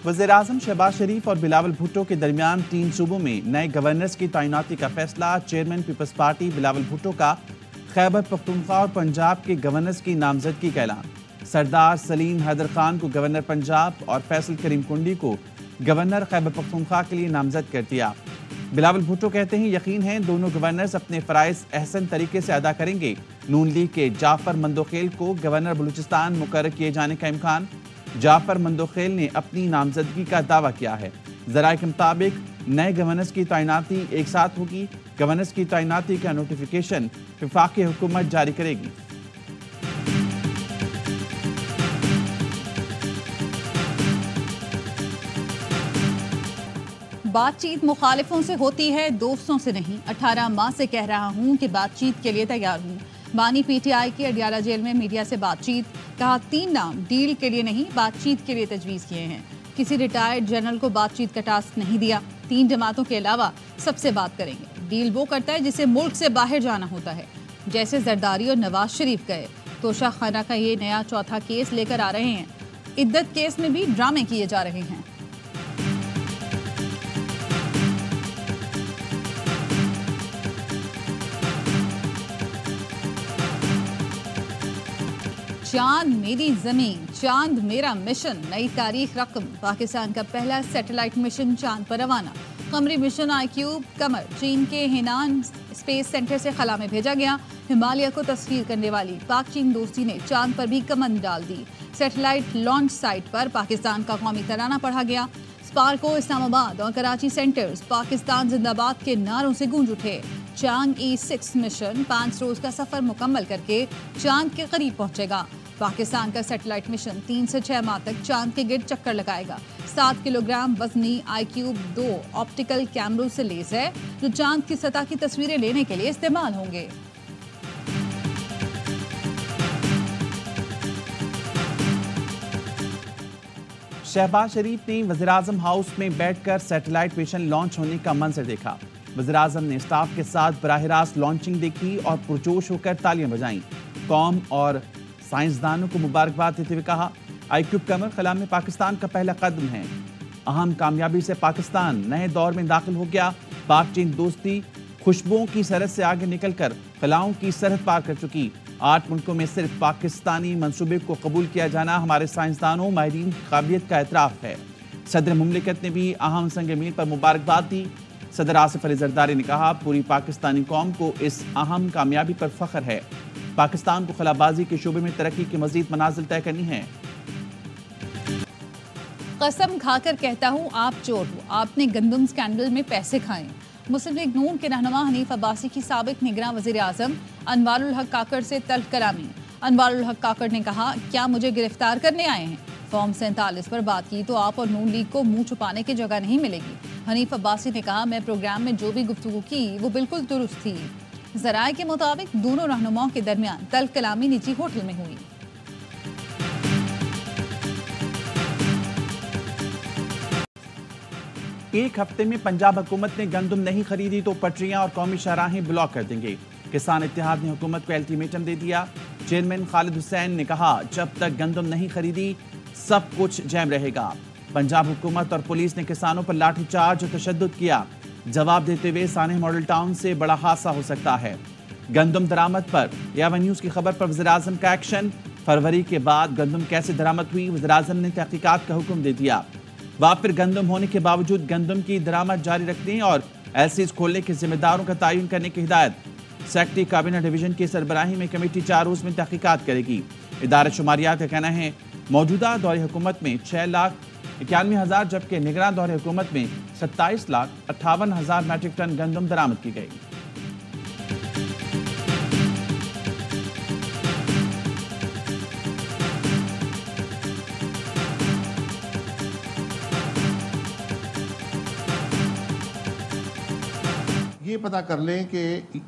वज़ीर-ए-आज़म शहबाज शरीफ और बिलावल भुट्टो के दरमियान 3 सूबों में नए गवर्नर्स की तैनाती का फैसला। चेयरमैन पीपल्स पार्टी बिलावल भुट्टो का खैबर पख्तूनख्वा और पंजाब के गवर्नर्स की नामजदगी का ऐलान। सरदार सलीम हैदर खान को गवर्नर पंजाब और फैसल करीम कुंडी को गवर्नर खैबर पख्तूनख्वा के लिए नामजद कर दिया। बिलावल भुट्टो कहते हैं यकीन है दोनों गवर्नर्स अपने फ़राइज़ अहसन तरीके से अदा करेंगे। नून लीग के जाफर मंदोखेल को गवर्नर बलूचिस्तान मुकर्रर किए जाने का इम्कान। जाफर मंदोखेल ने अपनी नामजदगी का दावा किया है। ज़राए के मुताबिक नए गवर्नर्स की तैनाती एक साथ होगी। गवर्नर्स की तैनाती का नोटिफिकेशन वफाकी हुकूमत जारी करेगी। बातचीत मुखालिफों से होती है, दोस्तों से नहीं। 18 माह से कह रहा हूं कि बातचीत के लिए तैयार हूं। बानी पीटीआई की अडियाला जेल में मीडिया से बातचीत। कहा 3 नाम डील के लिए नहीं, बातचीत के लिए तजवीज़ किए हैं। किसी रिटायर्ड जनरल को बातचीत का टास्क नहीं दिया। 3 जमातों के अलावा सबसे बात करेंगे। डील वो करता है जिसे मुल्क से बाहर जाना होता है, जैसे जरदारी और नवाज शरीफ गए। तोशा खाना का ये नया चौथा केस लेकर आ रहे हैं। इद्दत केस में भी ड्रामे किए जा रहे हैं। चांद मेरी जमीन, चांद मेरा मिशन, नई तारीख रकम। पाकिस्तान का पहला सैटेलाइट मिशन चांद पर रवाना। कमरी मिशन आईक्यूब कमर चीन के हेनान स्पेस सेंटर से खला में भेजा गया। हिमालय को तस्वीर करने वाली पाक चीन दोस्ती ने चांद पर भी कमंद डाल दी। सैटेलाइट लॉन्च साइट पर पाकिस्तान का कौमी तराना पढ़ा गया। स्पार्को, इस्लामाबाद और कराची सेंटर्स पाकिस्तान जिंदाबाद के नारों से गूंज उठे। चांद E6 मिशन 5 रोज का सफर मुकम्मल करके चांद के करीब पहुंचेगा। पाकिस्तान का सैटेलाइट मिशन 3 से 6 माह तक चांद के गिर्द चक्कर लगाएगा। 7 किलोग्राम वजनी आईक्यूब 2 ऑप्टिकल कैमरों से लेस है, जो चांद की सतह की तस्वीरें लेने के लिए इस्तेमाल होंगे। शहबाज शरीफ ने वज़ीर-ए-आज़म हाउस में बैठकर सैटेलाइट मिशन लॉन्च होने का मंजर देखा। वज़ीर-ए-आज़म ने स्टाफ के साथ बराह रास्त लॉन्चिंग देखी और पुरजोश होकर तालियां बजाईं। कौम और साइंसदानों को मुबारकबाद देते हुए कहा आईक्यूब कमर खला में पाकिस्तान का पहला कदम है। अहम कामयाबी से पाकिस्तान नए दौर में दाखिल हो गया। पाक चीन दोस्ती खुशबुओं की सरहद से आगे निकलकर खलाओं की सरहद पार कर चुकी। 8 मुल्कों में सिर्फ पाकिस्तानी मंसूबे को कबूल किया जाना हमारे साइंसदानों माहिरीन की काबिलियत का एतराफ़ है। सदर मुमलिकत ने भी अहम संग मील पर मुबारकबाद दी। सदर आसिफ अली जरदारी ने कहा पूरी पाकिस्तानी कौम को इस अहम कामयाबी पर फख्र है। पाकिस्तान को खलाबाजी के शोबे में तरक्की की मजीद मनाजिल तय करनी है। कसम खाकर कहता हूँ आप चोर हो, आपने गंदम स्कैंडल में पैसे खाए। मुस्लिम लीग नून के रहनुमा हनीफ अब्बासी की साबिक निगरान वज़ीर-ए-आज़म अनवारुल हक काकड़ से तल्ख कलामी। अनवारुल हक काकड़ ने कहा क्या मुझे गिरफ्तार करने आए हैं? फॉर्म 47 पर बात की तो आप और नून लीग को मुंह छुपाने की जगह नहीं मिलेगी। हनीफ अब्बासी ने कहा मैं प्रोग्राम में जो भी गुफ्तगू की वो बिल्कुल दुरुस्त थी। ज़राए के मुताबिक दोनों रहनुमाओं के दरमियान तल्ख कलामी निजी होटल में हुई। एक हफ्ते में पंजाब हुकूमत ने गंदम नहीं खरीदी तो पटरियां और कौमी शाहराहें ब्लॉक कर देंगे। किसान इत्तेहाद ने हुकूमत को अल्टीमेटम दे दिया। चेयरमैन खालिद हुसैन ने कहा जब तक गंदम नहीं खरीदी सब कुछ जैम रहेगा। पंजाब हुकूमत और पुलिस ने किसानों पर लाठीचार्ज और तशद्दुद किया। जवाब देते हुए सानेह मॉडल टाउन से बड़ा हादसा हो सकता है। गंदम दरामद पर यावन न्यूज़ की खबर पर वज़ीर-ए-आज़म का एक्शन। फरवरी के बाद गंदम कैसे दरामद हुई, वज़ीर-ए-आज़म ने तहकीकात का हुक्म दे दिया। वाफिर गंदम होने के बावजूद गंदम की दरामद जारी रखने और एलसीज खोलने के जिम्मेदारों का तयन करने की हिदायत। सेक्रेटरी काबीना डिवीजन की सरबराही में कमेटी 4 रोज में तहकीकात करेगी। इदारा शुमारियात का कहना है मौजूदा दौरे हुकूमत में 6,91,000 जबकि निगरान दौरे हुकूमत में 27,58,000 मैट्रिक टन गंदम दरामद की गई। ये पता कर लें कि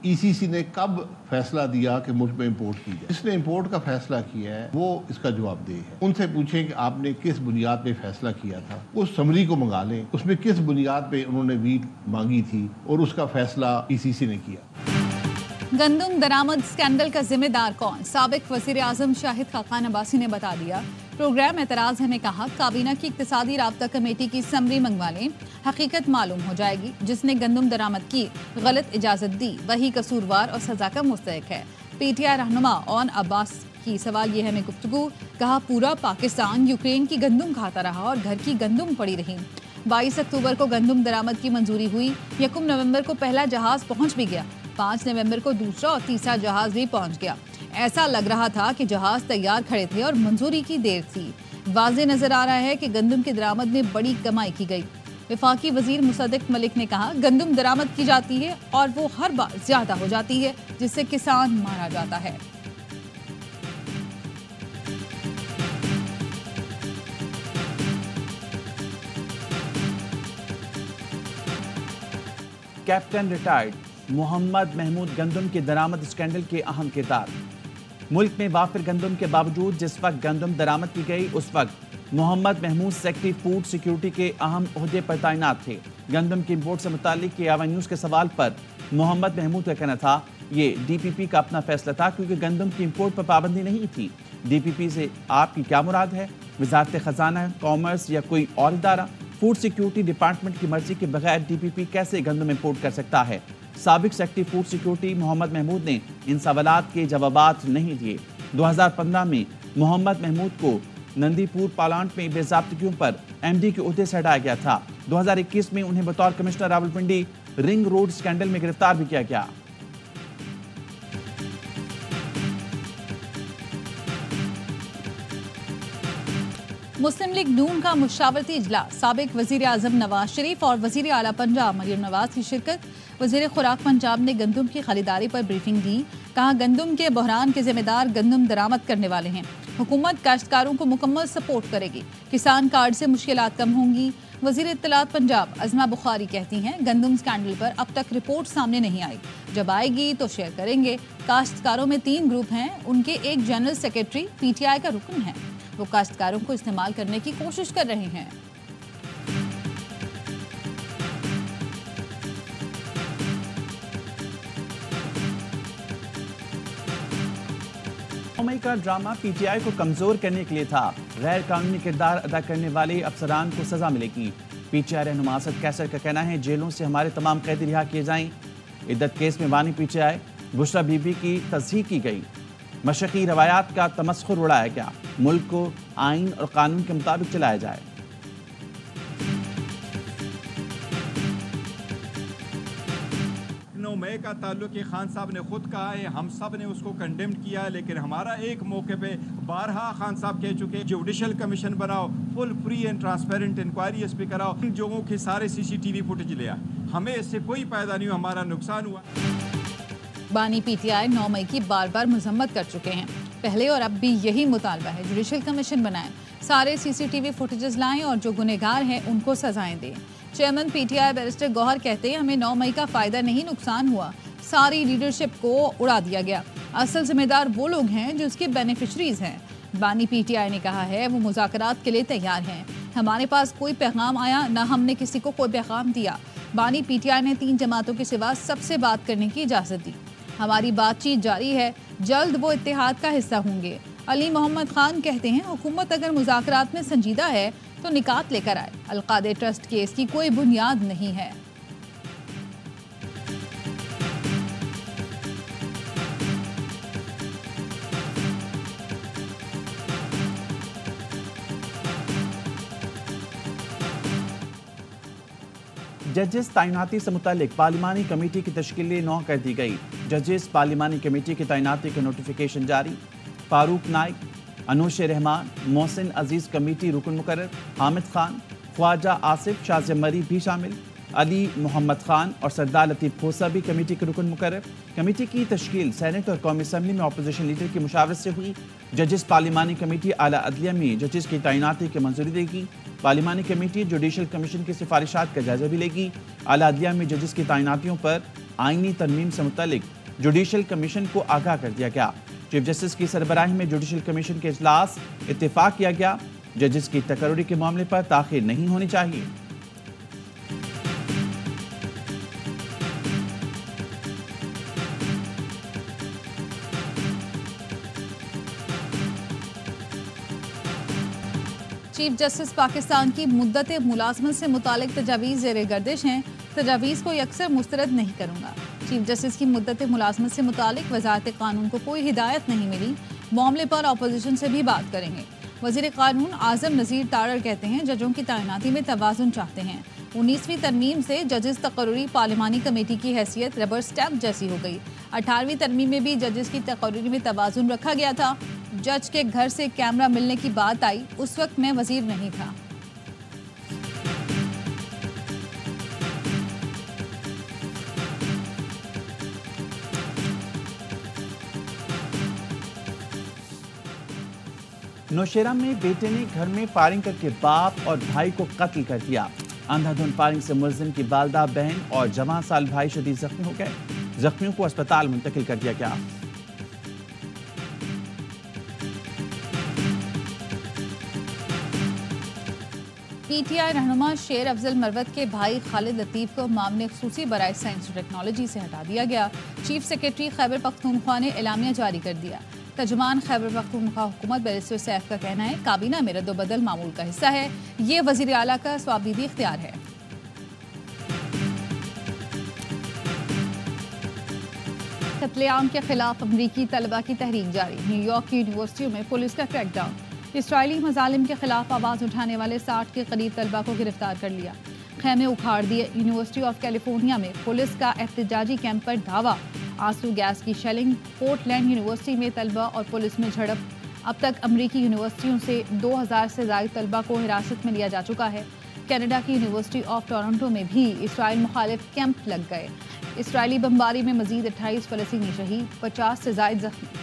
ईसीसी ने कब फैसला दिया कि मुल्क में इंपोर्ट की जाए। जिसने इंपोर्ट का फैसला किया है वो इसका जवाबदेह है। उनसे पूछें कि आपने किस बुनियाद पे फैसला किया था, उस समरी को मंगा लें, उसमें किस बुनियाद पे उन्होंने वीट मांगी थी और उसका फैसला ईसीसी ने किया। गंदुम दरामद स्कैंडल का जिम्मेदार कौन? साबिक वजीर आजम शाहिद खाकान अब्बासी ने बता दिया। प्रोग्राम एतराज़ है में कहा, काबीना की इक्तिसादी राब्ता कमेटी की समरी मंगवा लें, हकीकत मालूम हो जाएगी। जिसने गंदुम दरामद की गलत इजाज़त दी वही कसूरवार और सज़ा का मुस्तहिक है। PTI रहनुमा ऑन अब्बास की सवाल ये है में गुफ्तगू, कहा पूरा पाकिस्तान यूक्रेन की गंदुम खाता रहा और घर की गंदुम पड़ी रही। 22 अक्टूबर को गंदुम दरामद की मंजूरी हुई। 1 नवंबर को पहला जहाज पहुंच भी गया। 5 नवंबर को दूसरा और तीसरा जहाज भी पहुंच गया। ऐसा लग रहा था कि जहाज तैयार खड़े थे और मंजूरी की देर थी। वाज़े नजर आ रहा है कि गंदुम की दरामद में बड़ी कमाई की गई। वफाकी वजीर मुसद्दिक मलिक ने कहा, गंदुम दरामद की जाती है और वो हर बार ज्यादा हो जाती है, जिससे किसान मारा जाता है। कैप्टन रिटायर्ड मोहम्मद महमूद गंदुम के दरामद स्कैंडल के अहम किरदार। मुल्क में वाफिर गंदुम के बावजूद जिस वक्त गंदुम दरामद की गई उस वक्त Mohammad Mahmood secretary food security के अहम ओहदे पर तैनात थे। गंदुम की इम्पोर्ट से मुतालिक AY न्यूज़ के सवाल पर मोहम्मद महमूद का कहना था ये DPP का अपना फैसला था क्योंकि गंदुम की इम्पोर्ट पर पाबंदी नहीं थी। DPP से आपकी क्या मुराद है? वजारत खजाना, कॉमर्स या कोई और इदारा? फूड सिक्योरिटी डिपार्टमेंट की मर्जी के बगैर DPP कैसे गंदुम इम्पोर्ट कर सकता है? साबिक secretary food security Mohammad Mahmood ने इन सवालात के जवाबात नहीं दिए। 2015 में मोहम्मद महमूद को नंदीपुर पालांट में बेज़ाब्तगियों पर MD के ओहदे से हटाया गया था। 2021 में उन्हें बतौर commissioner Rawalpindi ring road scandal में गिरफ्तार भी किया गया। मुस्लिम लीग नून का मुशावरती इजलास, साबिक वजीर आजम नवाज शरीफ और वजीर आला पंजाब मरियम नवाज की शिरकत। वजीर खुराक पंजाब ने गंदुम की खरीदारी पर ब्रीफिंग दी। कहा, गंदुम के बहरान के जिम्मेदार गंदुम दरामद करने वाले हैं। हुकूमत काश्तकारों को मुकम्मल सपोर्ट करेगी। किसान कार्ड से मुश्किलात कम होंगी। वजीर इत्तलात पंजाब अज़मा बुखारी कहती हैं, गंदुम स्कैंडल पर अब तक रिपोर्ट सामने नहीं आई, जब आएगी तो शेयर करेंगे। काश्तकारों में 3 ग्रुप हैं, उनके एक जनरल सेक्रेटरी PTI का रुकन है। वो काश्तकारों को इस्तेमाल करने की कोशिश कर रहे हैं। मई का ड्रामा PTI को कमजोर करने के लिए था। गैर कानूनी किरदार अदा करने वाले अफसरान को सजा मिलेगी। PTI रहनुमा असद कैसर का कहना है, जेलों से हमारे तमाम कैदी रिहा किए जाएं। इद्दत केस में बानी PTI बुशरा बीबी की तस्दीक की गई। मशक़ी रवायात का तमस्खुर उड़ाया गया। मुल्क को आइन और कानून के मुताबिक चलाया जाए। 9 मई का ताल्लुक खान साहब ने खुद कहा है, हम सब ने उसको कंडेम किया, लेकिन हमारा एक मौके पे बारहा खान साहब कह चुके, जुडिशल कमीशन बनाओ, full free and transparent inquiry इस पे कराओ, इन लोगों के सारे CCTV फुटेज ले आए। हमें इससे कोई फायदा नहीं हुआ, हमारा नुकसान हुआ। बानी PTI 9 मई की बार बार मजम्मत कर चुके हैं। पहले और अब भी यही मुतालबा है, जुडिशल कमीशन बनाएं, सारे CCTV फुटेजेस लाएं और जो गुनहगार हैं उनको सजाएं दें। चेयरमैन PTI बैरिस्टर गौहर कहते हैं, हमें 9 मई का फ़ायदा नहीं नुकसान हुआ, सारी लीडरशिप को उड़ा दिया गया। असल जिम्मेदार वो लोग हैं जो उसके बेनिफिशरीज हैं। बानी PTI ने कहा है वो मुज़ाकरात के लिए तैयार हैं। हमारे पास कोई पैगाम आया ना हमने किसी को कोई पैगाम दिया। बानी PTI ने 3 जमातों के सिवा सबसे बात करने की इजाज़त दी। हमारी बातचीत जारी है, जल्द वो इत्तेहाद का हिस्सा होंगे। अली मोहम्मद खान कहते हैं, हुकूमत अगर मुज़ाकरात में संजीदा है तो निकात लेकर आए। अलकादे ट्रस्ट केस की कोई बुनियाद नहीं है। जजेस तैनाती से मुतालिक पार्लिमानी कमेटी की तश्कील 9 कर दी गई। जजेस पार्लिमानी कमेटी की तैनाती का नोटिफिकेशन जारी। फारूक नाइक, अनूश रहमान, मोहसिन अजीज कमेटी रुकन मुकर्रर, हामिद खान, ख्वाजा आसिफ, शाज़ मरी भी शामिल, अली मोहम्मद खान और सरदार लतीफ़ खोसा भी कमेटी के रुकन मुकर्रर। कमेटी की तश्कील सेनेट और कौमी असम्बली में अपोजिशन लीडर की मुशावरत से हुई। जजेस पार्लिमानी कमेटी आला अदलिया में जजेस की तैनाती की मंजूरी देगी। पार्लिमानी कमेटी जुडिशल कमीशन की सिफारिशात का जायजा भी लेगी। आला अदलिया में जजेस की तैनातियों पर आइनी तरमीम से मुतालिक जुडिशल कमीशन को आगाह कर दिया गया। चीफ जस्टिस की सरबराही में जुडिशल कमीशन के इजलास इत्तेफाक किया गया। जजेस की तकर्री के मामले पर ताखीर नहीं होनी चाहिए। چیف جسٹس پاکستان کی مدت ملازمت سے متعلق تجاویز زیر گردش ہیں، تجاویز کو یکسر مسترد نہیں کروں گا۔ چیف جسٹس کی مدت ملازمت سے متعلق وزارت قانون کو کوئی ہدایت نہیں ملی، معاملے پر اپوزیشن سے بھی بات کریں گے۔ وزیر قانون اعظم نذیر تارڑ کہتے ہیں ججوں کی تعیناتی میں توازن چاہتے ہیں۔ 19ویں ترمیم سے ججز تقرری پارلیمانی کمیٹی کی حیثیت ربر سٹیمپ جیسی ہو گئی۔ 18ویں ترمیم میں بھی ججز کی تقرری میں توازن رکھا گیا تھا۔ جج کے گھر سے کیمرہ ملنے کی بات آئی، اس وقت میں وزیر نہیں تھا۔ نوشیرہ میں بیٹے نے گھر میں فائرنگ کر کے باپ اور بھائی کو قتل کر دیا۔ اندھا دھند فائرنگ سے ملزم کی والدہ، بہن اور جوان سال بھائی شدید زخمی ہو گئے۔ زخمیوں کو اسپتال منتقل کر دیا گیا۔ پی ٹی آئی رہنما شیر افضل مروت کے بھائی خالد لطیف کو معاملے خصوصی برائے سائنس و ٹیکنالوجی سے ہٹا دیا گیا۔ چیف سیکرٹری خیبر پختونخوا نے اعلامیہ جاری کر دیا۔ ترجمان خیبر پختونخوا حکومت بیرسٹر سیف کا کہنا ہے کابینہ میں رد و بدل معمول کا حصہ ہے، یہ وزیر اعلیٰ کا صوابدیدی اختیار ہے۔ قتل عام کے خلاف امریکی طلبہ کی تحریک جاری، نیو یارک کی یونیورسٹیوں میں پولیس کا کریک ڈاؤن۔ اسرائیلی مظالم کے خلاف آواز اٹھانے والے 60 کے قریب طلبہ کو گرفتار کر لیا، خیمے اکھاڑ دیے۔ یونیورسٹی آف کیلیفورنیا میں پولیس کا احتجاجی کیمپ پر دھاوا، آنسو گیس کی شیلنگ۔ پورٹ لینڈ یونیورسٹی میں طلبہ اور پولیس میں جھڑپ۔ اب تک امریکی یونیورسٹیوں سے 2000 سے زائد طلبہ کو حراست میں لیا جا چکا ہے۔ کینیڈا کی یونیورسٹی آف ٹورنٹو میں بھی اسرائیل مخالف کیمپ لگ گئے۔ اسرائیلی بمباری میں مزید 28 فلسطینی شہید، 50 سے زائد زخمی۔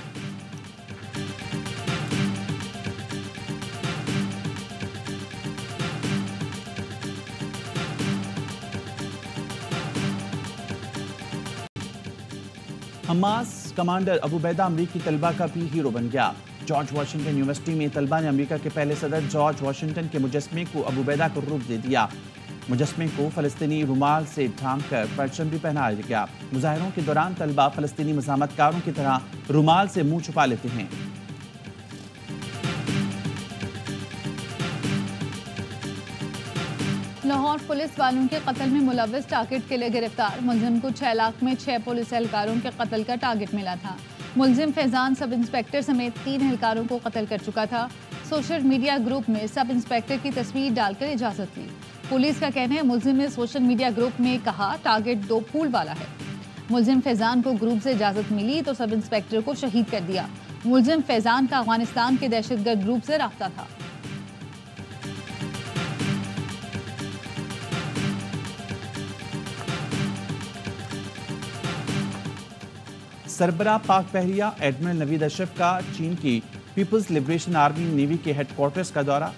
حماس کمانڈر ابو عبیدہ امریکی طلبہ کا بھی ہیرو بن گیا۔ جارج واشنگٹن یونیورسٹی میں طلبہ نے امریکہ کے پہلے صدر جارج واشنگٹن کے مجسمے کو ابو عبیدہ کو روپ دے دیا۔ مجسمے کو فلسطینی رومال سے ڈھانپ کر پرچم بھی پہنایا گیا۔ مظاہروں کے دوران طلبہ فلسطینی مزاحمت کاروں کی طرح رومال سے منہ چھپا لیتے ہیں۔ لاہور پولیس والوں کے قتل میں ملوث ٹارگٹ کے لیے گرفتار۔ ملزم کو 6 لاکھ میں 6 پولیس اہلکاروں کے قتل کا ٹارگٹ ملا تھا۔ ملزم فیضان سب انسپیکٹر سمیت 3 اہلکاروں کو قتل کر چکا تھا۔ سوشل میڈیا گروپ میں سب انسپیکٹر کی تصویر ڈال کر اجازت لی۔ پولیس کا کہنا ہے ملزم نے سوشل میڈیا گروپ میں کہا ٹارگٹ 2 پھول والا ہے۔ ملزم فیضان کو گروپ سے اجازت ملی تو سب انسپیکٹر کو شہید کر دیا۔ ملزم فیضان کا افغانستان کے دہشت گرد گروپ سے رابطہ تھا۔ سربراہ پاک بحریہ ایڈمرل نوید اشرف کا چین کی پیپلز لبریشن آرمی نیوی کے ہیڈ کوارٹرز کا دورہ۔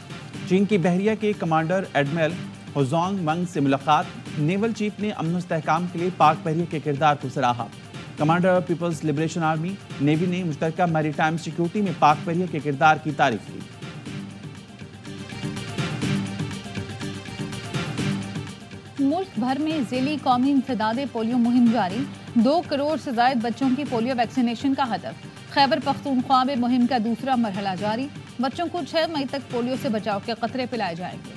چین کی بحریہ کے کمانڈر ایڈمرل ہوزانگ منگ سے ملاقات۔ نیول چیف نے امن و استحکام کے لیے پاک بحریہ کے کردار کو سراہا۔ Commander Peoples liberation army navy نے مشترکہ میری ٹائم سیکیورٹی میں پاک بحریہ کے کردار کی تعریف کی۔ ملک بھر میں ذیلی قومی انسداد پولیو مہم جاری، 2 کروڑ سے زائد بچوں کی پولیو ویکسینیشن کا ہدف۔ خیبر پختونخوا میں مہم کا دوسرا مرحلہ جاری، بچوں کو 6 مئی تک پولیو سے بچاؤ کے قطرے پلائے جائیں گے۔